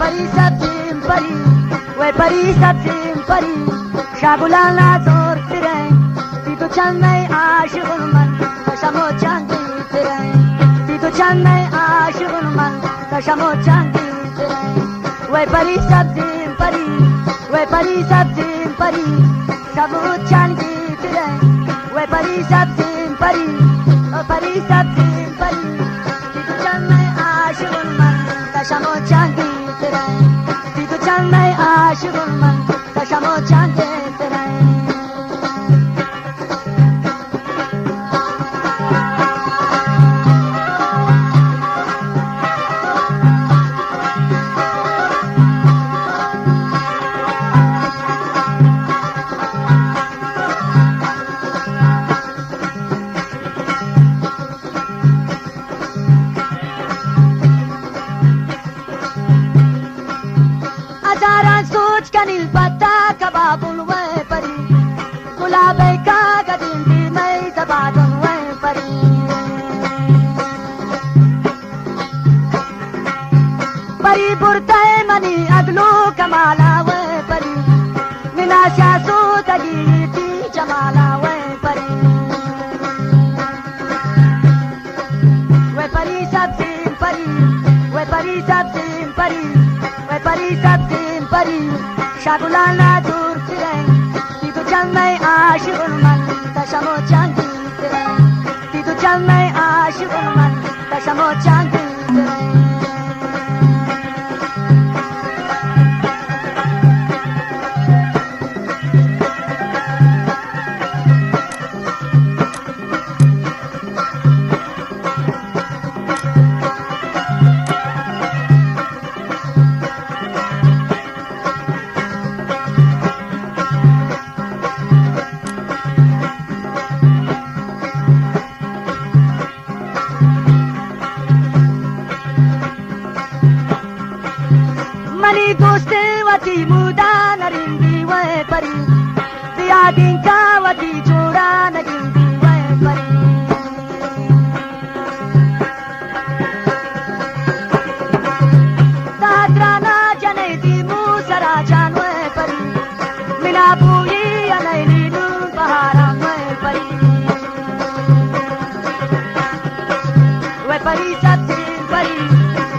pari sabzim pari, we pari sabzim pari, şagulana zor tren, Tito Chennai aşığınman, taşamo çandi tren, Tito Chennai aşığınman, taşamo çandi tren, we pari sabzim pari, we pari sabzim pari, şabu çandi tren, we pari sabzim pari, o pari sabzim pari, Tito Chennai aşığınman, taşamo çandi tren, Tito Chennai aşığınman, taşamo çandi tren. Azaran soch kanil patta kababul we pari, gulabe ka gadindi mai sabadun we pari. Pari burtai mani aglu kamala we pari, minasya su tagiti jamala we pari. We pari sabzim pari, we pari sabzim pari, we pari sabzim pari, şagulana dur tren, Tito Chennai aşığınman, taşamo çandi tren, Tito Chennai aşığınman, taşamo çandi tren. Mani doste wati muda narindi we pari, diya dinka wati joda narindi we pari. Tadrana janai di musara jan we pari, mina buyi anai linu bahara we pari. We pari sabzim pari,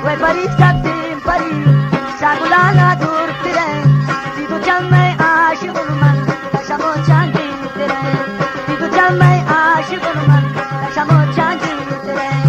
we pari sabzim pari, şagulana dur tren, Tito Chennai aşığınman, taşamo çandi tren, Tito Chennai aşığınman, taşamo çandi tren.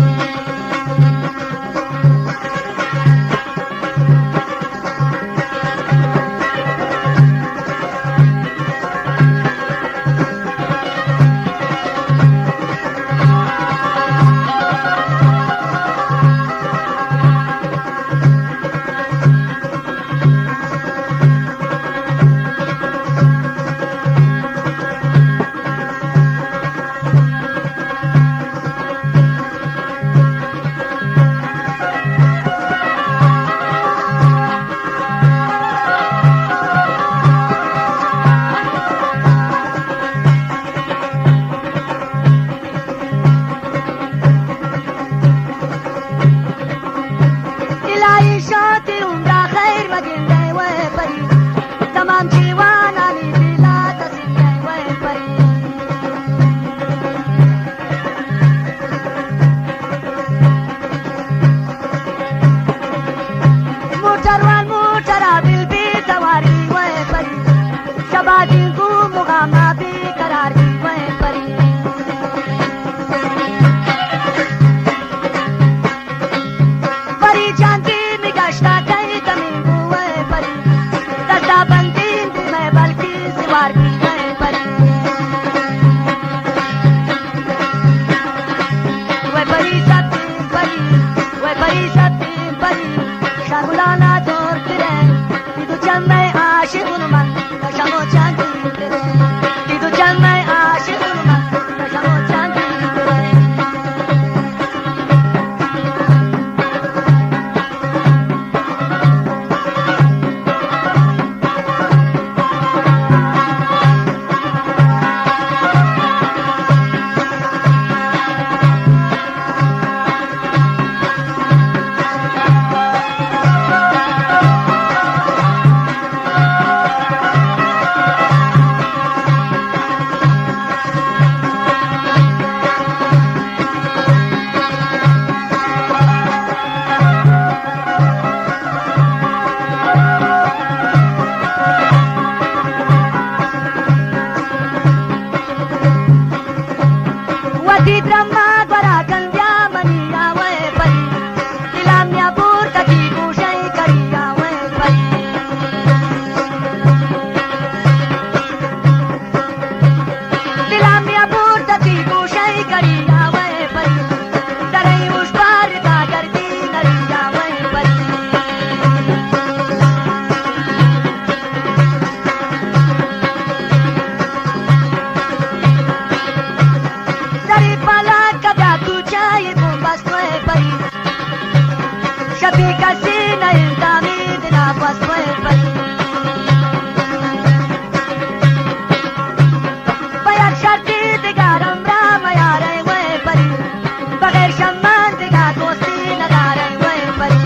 नहीं तामीद ना बस वे परी बयार शर्ती दिगारम राम यारे वे परी बगैर शम्मान दिगा दोस्ती नगारे वे परी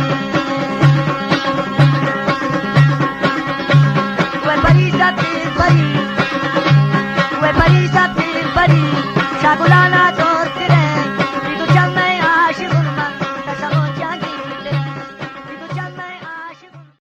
वे परी सती परी शागुलाना तो